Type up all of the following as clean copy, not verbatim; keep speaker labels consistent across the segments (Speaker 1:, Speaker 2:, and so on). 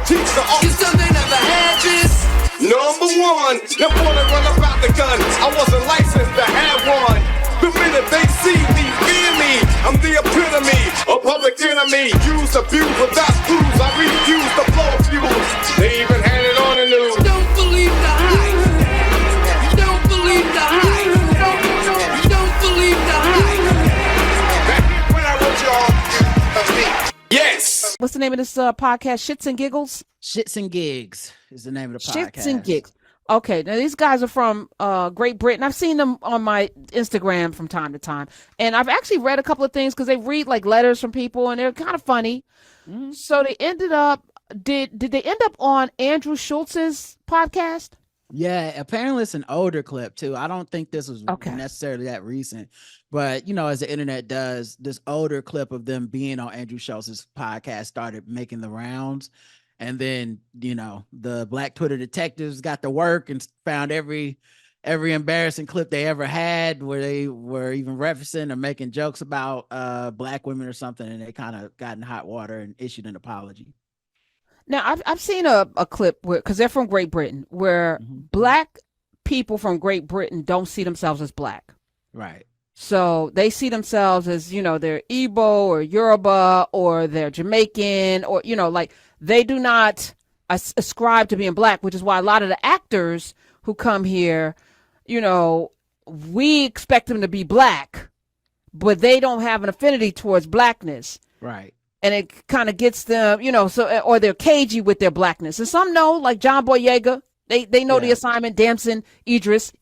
Speaker 1: teach the art.
Speaker 2: You still they never had this.
Speaker 1: Number one, never wanna run about the gun. I wasn't licensed to have one. The minute they see me, fear me. I'm the epitome of public enemy. Use, abuse without clues. I refuse to blow fuse. They even had it on the news.
Speaker 2: Don't believe the hype. Don't believe the hype. Don't believe the hype.
Speaker 1: Back when I wrote y'all, yes.
Speaker 3: What's the name of this podcast? Shits and Giggles?
Speaker 4: Shits and Gigs is the name of the podcast.
Speaker 3: Shits and Gigs. Okay, now these guys are from Great Britain. I've seen them on my Instagram from time to time, and I've actually read a couple of things because they read like letters from people, and they're kind of funny. Mm-hmm. So they ended up did they end up on Andrew Schulz's podcast?
Speaker 4: Yeah, apparently it's an older clip too. I don't think this was necessarily that recent, but you know, as the internet does, this older clip of them being on Andrew Schulz's podcast started making the rounds. And then, you know, the Black Twitter detectives got to work and found every embarrassing clip they ever had where they were even referencing or making jokes about Black women or something. And they kind of got in hot water and issued an apology.
Speaker 3: Now, I've seen a clip where, because they're from Great Britain, where Black people from Great Britain don't see themselves as Black.
Speaker 4: Right.
Speaker 3: So they see themselves as, you know, they're Igbo or Yoruba or they're Jamaican or, you know, like they do not ascribe to being Black, which is why a lot of the actors who come here, you know, we expect them to be Black, but they don't have an affinity towards Blackness.
Speaker 4: Right.
Speaker 3: And it kind of gets them, you know, so, or they're cagey with their Blackness. And some know, like John Boyega, they know the assignment. Damson, Idris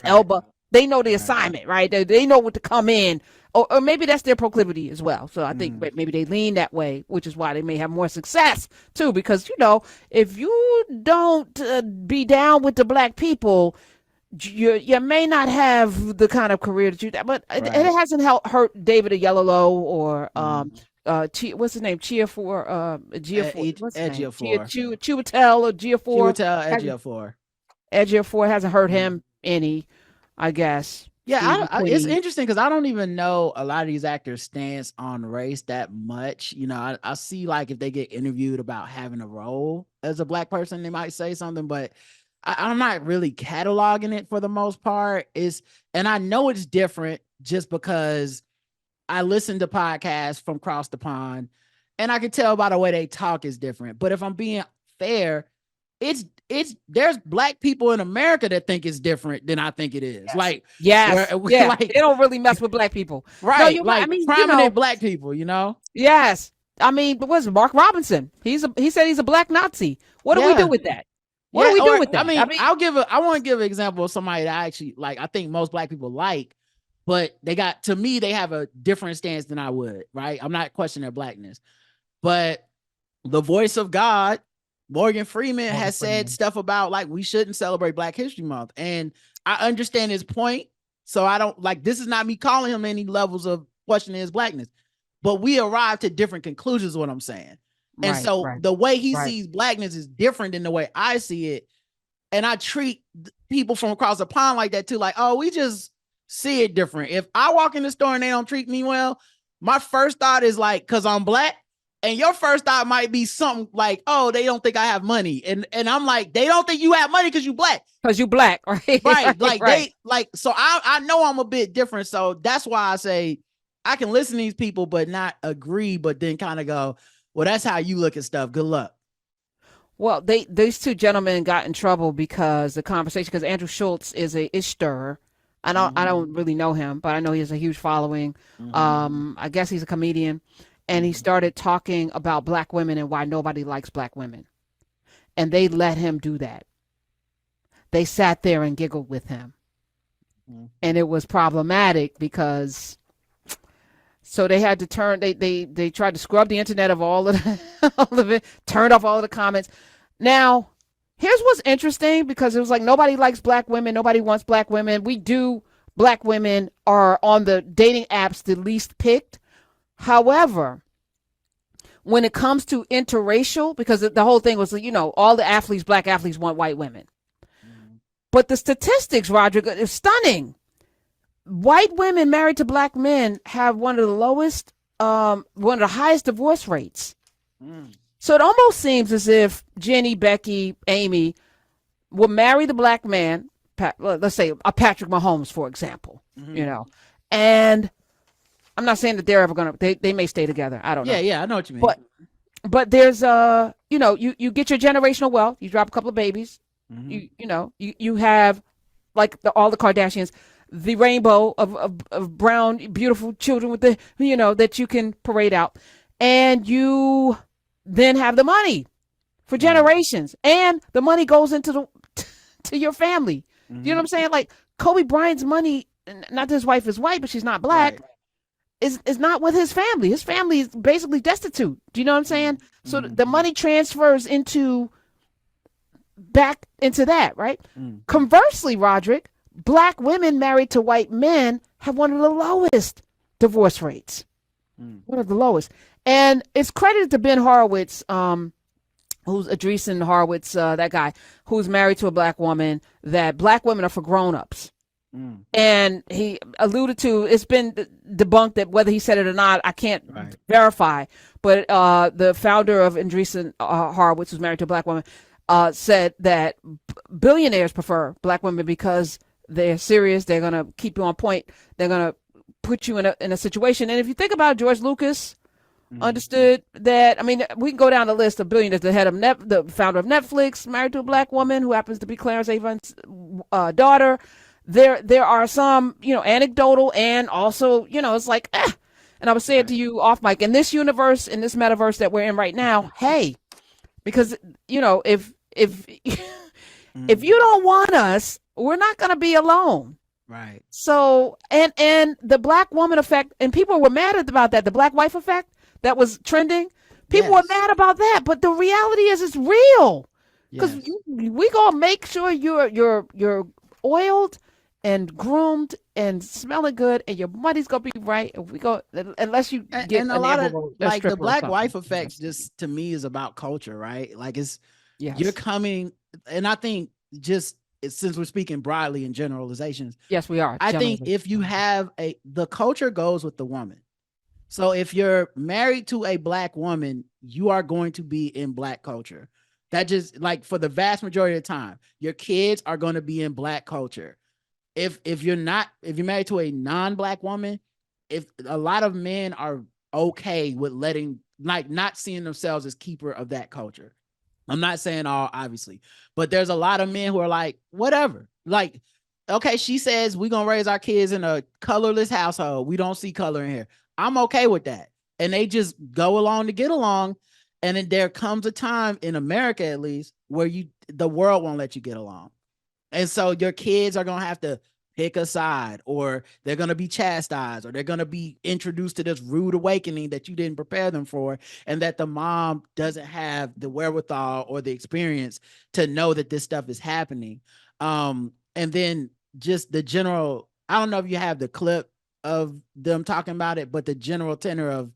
Speaker 3: Elba. They know the assignment, right? They know what to come in, or maybe that's their proclivity as well. So I think maybe they lean that way, which is why they may have more success too. Because, you know, if you don't be down with the Black people, you may not have the kind of career that you. But it hasn't hurt David Oyelowo or what's his name? Chiwetel or Ejiofor. Ejiofor hasn't hurt him any. I guess.
Speaker 4: Yeah, it's interesting because I don't even know a lot of these actors' stance on race that much. You know, I see like if they get interviewed about having a role as a Black person, they might say something, but I'm not really cataloging it for the most part. And I know it's different just because I listen to podcasts from across the pond, and I can tell by the way they talk is different. But if I'm being fair, there's Black people in America that think it's different than I think it is.
Speaker 3: Yes.
Speaker 4: Like,
Speaker 3: like, they don't really mess with Black people,
Speaker 4: right? No, like, I mean, prominent Black people, you know.
Speaker 3: Yes, I mean, but what's Mark Robinson? He said he's a Black Nazi. What do we do with that? What do we do with that?
Speaker 4: I want to give an example of somebody that I actually like. I think most Black people like, but they have a different stance than I would. Right? I'm not questioning their Blackness, but the voice of God, Morgan Freeman has said stuff about like we shouldn't celebrate Black History Month, and I understand his point. So I don't like, this is not me calling him any levels of questioning his Blackness, but we arrived to different conclusions. What I'm saying, and the way he sees Blackness is different than the way I see it, and I treat people from across the pond like that too. Like, oh, we just see it different. If I walk in the store and they don't treat me well, my first thought is like, because I'm Black. And your first thought might be something like, oh, they don't think I have money. And I'm like, they don't think you have money because you Black.
Speaker 3: Because you Black, right?
Speaker 4: Right. So I know I'm a bit different. So that's why I say I can listen to these people, but not agree, but then kind of go, well, that's how you look at stuff. Good luck.
Speaker 3: Well, these two gentlemen got in trouble because Andrew Schulz is a ishter. I don't really know him, but I know he has a huge following. I guess he's a comedian. And he started talking about Black women and why nobody likes Black women. And they let him do that. They sat there and giggled with him. And it was problematic because so they had to they tried to scrub the internet of all of it, turned off all of the comments. Now, here's what's interesting, because it was like nobody likes Black women. Nobody wants Black women. Black women are on the dating apps the least picked. However, when it comes to interracial, because the whole thing was, you know, all the athletes, Black athletes want white women. But the statistics, Roger, is stunning. White women married to Black men have one of the highest divorce rates. So it almost seems as if Jenny, Becky, Amy will marry the black man, let's say a Patrick Mahomes, for example, you know, and I'm not saying that they're ever going to, they may stay together. I don't know.
Speaker 4: Yeah, I know what you mean.
Speaker 3: But there's you know, you get your generational wealth, you drop a couple of babies, you have like all the Kardashians, the rainbow of brown, beautiful children with the, you know, that you can parade out. And you then have the money for generations. And the money goes into to your family. You know what I'm saying? Like Kobe Bryant's money, not that his wife is white, but she's not black, is not with his family. His family is basically destitute. Do you know what I'm saying? So the money transfers back into that, right? Conversely, Roderick, black women married to white men have one of the lowest divorce rates. One of the lowest. And it's credited to Ben Horowitz, who's Andreessen Horowitz, that guy, who's married to a black woman, that black women are for grown-ups. And he alluded to, it's been debunked that whether he said it or not, I can't verify. But the founder of Andreessen Horowitz, who's married to a black woman, said that billionaires prefer black women because they're serious. They're going to keep you on point. They're going to put you in a situation. And if you think about it, George Lucas understood that. I mean, we can go down the list of billionaires. The head of the founder of Netflix, married to a black woman who happens to be Clarence Avon's daughter. There are some, you know, anecdotal and also, you know, it's like, and I was saying to you off mic, in this universe, in this metaverse that we're in right now, hey, because, you know, if if you don't want us, we're not going to be alone.
Speaker 4: Right.
Speaker 3: So, and the black woman effect, and people were mad about that, the black wife effect that was trending. People were mad about that, but the reality is it's real. Because we gonna make sure you're oiled and groomed and smelling good, and your money's gonna be right. And we go, unless you get
Speaker 4: and a lot of like the black
Speaker 3: something.
Speaker 4: wife effect just to me is about culture, right? Like it's
Speaker 3: You're
Speaker 4: coming, and I think just since we're speaking broadly in generalizations,
Speaker 3: yes, we are.
Speaker 4: I think if you have the culture goes with the woman. So if you're married to a black woman, you are going to be in black culture. That just like for the vast majority of the time, your kids are going to be in black culture. If you're married to a non-black woman, if a lot of men are okay with letting, like, not seeing themselves as keeper of that culture. I'm not saying all, obviously, but there's a lot of men who are like, whatever. Like, okay, she says we're going to raise our kids in a colorless household. We don't see color in here. I'm okay with that. And they just go along to get along. And then there comes a time in America, at least, where the world won't let you get along. And so your kids are going to have to pick a side, or they're going to be chastised, or they're going to be introduced to this rude awakening that you didn't prepare them for, and that the mom doesn't have the wherewithal or the experience to know that this stuff is happening. And then just the general, I don't know if you have the clip of them talking about it, but the general tenor of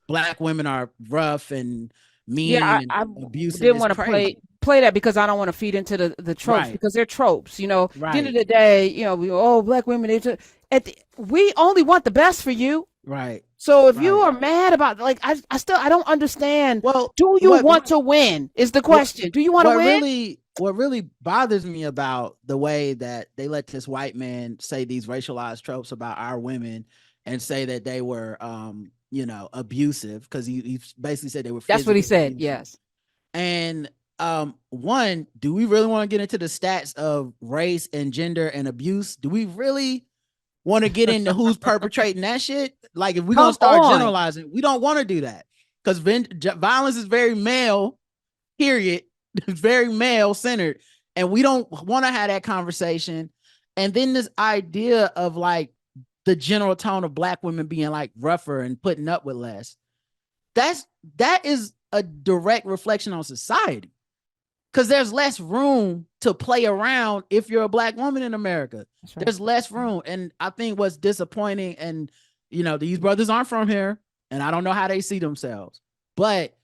Speaker 4: black women are rough and mean and abusive.
Speaker 3: Didn't want to play that because I don't want to feed into the tropes, because they're tropes, you know. At the end of the day, you know, black women, we only want the best for you.
Speaker 4: Right.
Speaker 3: So if you are mad about, like, I don't understand. Well, do you want to win is the question. Do you want to win?
Speaker 4: What really bothers me about the way that they let this white man say these racialized tropes about our women and say that they were, you know, abusive, because he basically said they were.
Speaker 3: That's what he said.
Speaker 4: Abusive.
Speaker 3: Yes.
Speaker 4: And one, do we really want to get into the stats of race and gender and abuse? Do we really want to get into who's perpetrating that shit? Like, if we're going to start generalizing, we don't want to do that, because violence is very male, period. It's very male centered, and we don't want to have that conversation. And then this idea of like the general tone of black women being like rougher and putting up with less, that is a direct reflection on society, because there's less room to play around if you're a black woman in America. Right. There's less room. And I think what's disappointing, and you know, these brothers aren't from here, and I don't know how they see themselves, but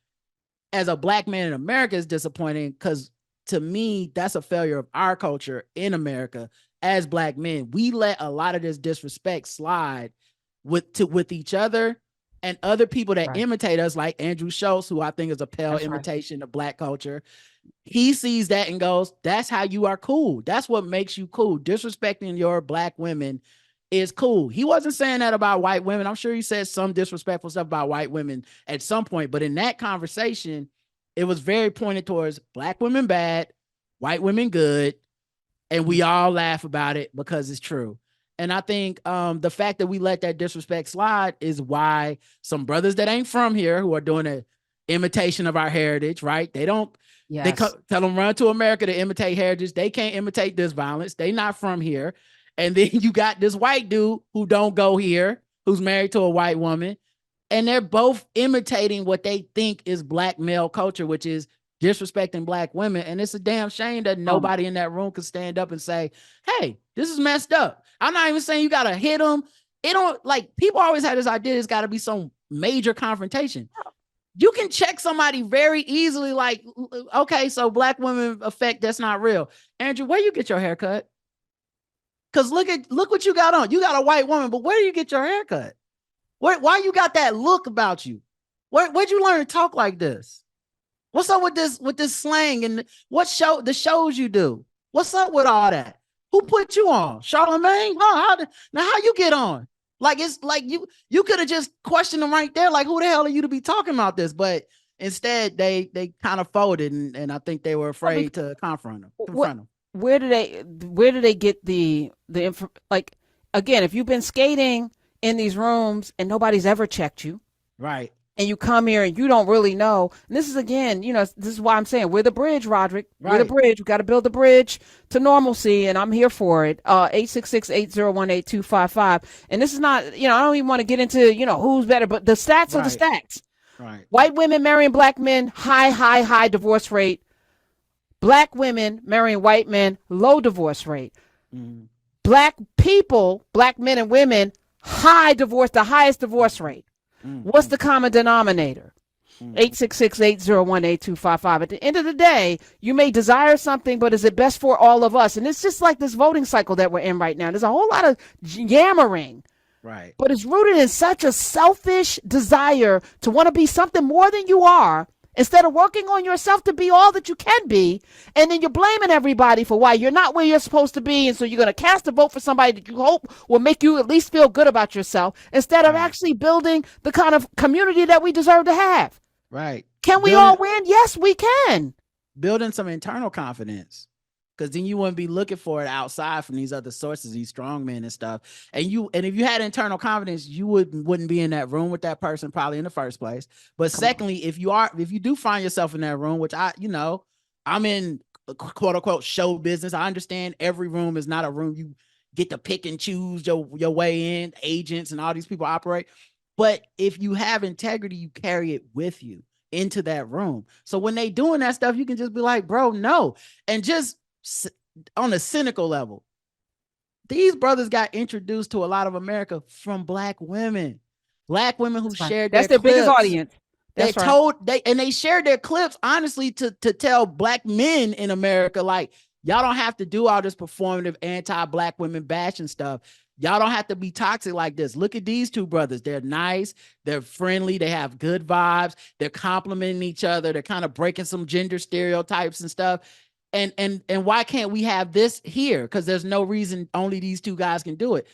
Speaker 4: as a black man in America, is disappointing, because to me, that's a failure of our culture in America. As black men, we let a lot of this disrespect slide with each other, and other people that
Speaker 3: Right.
Speaker 4: imitate us, like Andrew Schulz, who I think is a pale
Speaker 3: That's right.
Speaker 4: imitation of Black culture. He sees that and goes, that's how you are cool. That's what makes you cool. Disrespecting your Black women is cool. He wasn't saying that about white women. I'm sure he said some disrespectful stuff about white women at some point, but in that conversation, it was very pointed towards Black women bad, white women good, and we all laugh about it because it's true. And I think the fact that we let that disrespect slide is why some brothers that ain't from here who are doing an imitation of our heritage, right? They don't,
Speaker 3: Yes.
Speaker 4: tell them run to America to imitate heritage. They can't imitate this violence. They not from here. And then you got this white dude who don't go here, who's married to a white woman. And they're both imitating what they think is Black male culture, which is disrespecting Black women. And it's a damn shame that nobody in that room could stand up and say, hey, this is messed up. I'm not even saying you got to hit them. It don't, like, people always had this idea it's got to be some major confrontation. You can check somebody very easily, like, okay, so Black women effect, that's not real. Andrew, where you get your haircut? Because look what you got on. You got a white woman, but where do you get your haircut? Why you got that look about you? Where'd you learn to talk like this? What's up with this slang and the shows you do? What's up with all that? Who put you on? Charlamagne? How you get on? Like, it's like you could have just questioned them right there. Like, who the hell are you to be talking about this? But instead they kind of folded, and I think they were afraid to confront them.
Speaker 3: Where do they get the info? Like, again, if you've been skating in these rooms and nobody's ever checked you,
Speaker 4: right?
Speaker 3: And you come here and you don't really know. And this is, again, this is why I'm saying we're the bridge, Roderick. Right. We're the bridge. We got to build the bridge to normalcy, and I'm here for it. 866-801-8255. And this is not, I don't even want to get into, who's better, but the stats are the stats.
Speaker 4: Right.
Speaker 3: White women marrying Black men, high divorce rate. Black women marrying white men, low divorce rate.
Speaker 4: Mm-hmm.
Speaker 3: Black people, Black men and women, the highest divorce rate. Mm-hmm. What's the common denominator? 866-801-8255. At the end of the day, you may desire something, but is it best for all of us? And it's just like this voting cycle that we're in right now. There's a whole lot of yammering.
Speaker 4: Right.
Speaker 3: But it's rooted in such a selfish desire to want to be something more than you are, instead of working on yourself to be all that you can be. And then you're blaming everybody for why you're not where you're supposed to be. And so you're going to cast a vote for somebody that you hope will make you at least feel good about yourself, instead of actually building the kind of community that we deserve to have.
Speaker 4: Right.
Speaker 3: Can we all win? Yes, we can.
Speaker 4: Building some internal confidence. Because then you wouldn't be looking for it outside from these other sources, these strong men and stuff. And if you had internal confidence, you wouldn't be in that room with that person probably in the first place. But secondly, if you do find yourself in that room, which I'm in quote unquote show business. I understand every room is not a room you get to pick and choose your way in, agents and all these people operate. But if you have integrity, you carry it with you into that room. So when they doing that stuff, you can just be like, bro, no. And just on a cynical level, these brothers got introduced to a lot of America from Black women who shared
Speaker 3: that's their biggest audience.
Speaker 4: They shared their clips honestly to tell Black men in America, like, y'all don't have to do all this performative anti-Black women bashing stuff. Y'all don't have to be toxic like this. Look at these two brothers. They're nice. They're friendly. They have good vibes. They're complimenting each other. They're kind of breaking some gender stereotypes and stuff. And why can't we have this here? Because there's no reason only these two guys can do it.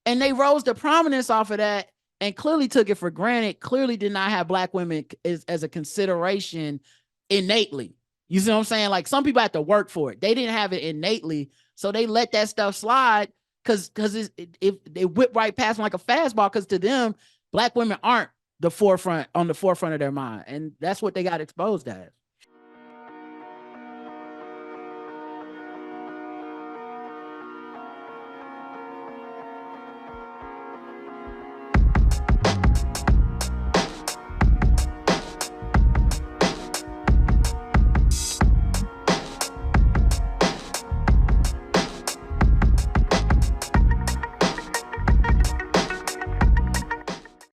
Speaker 4: And they rose to prominence off of that and clearly took it for granted, clearly did not have Black women as a consideration innately. You see what I'm saying? Like, some people have to work for it. They didn't have it innately, so they let that stuff slide because they whip right past them like a fastball, because to them, Black women aren't on the forefront of their mind. And that's what they got exposed as.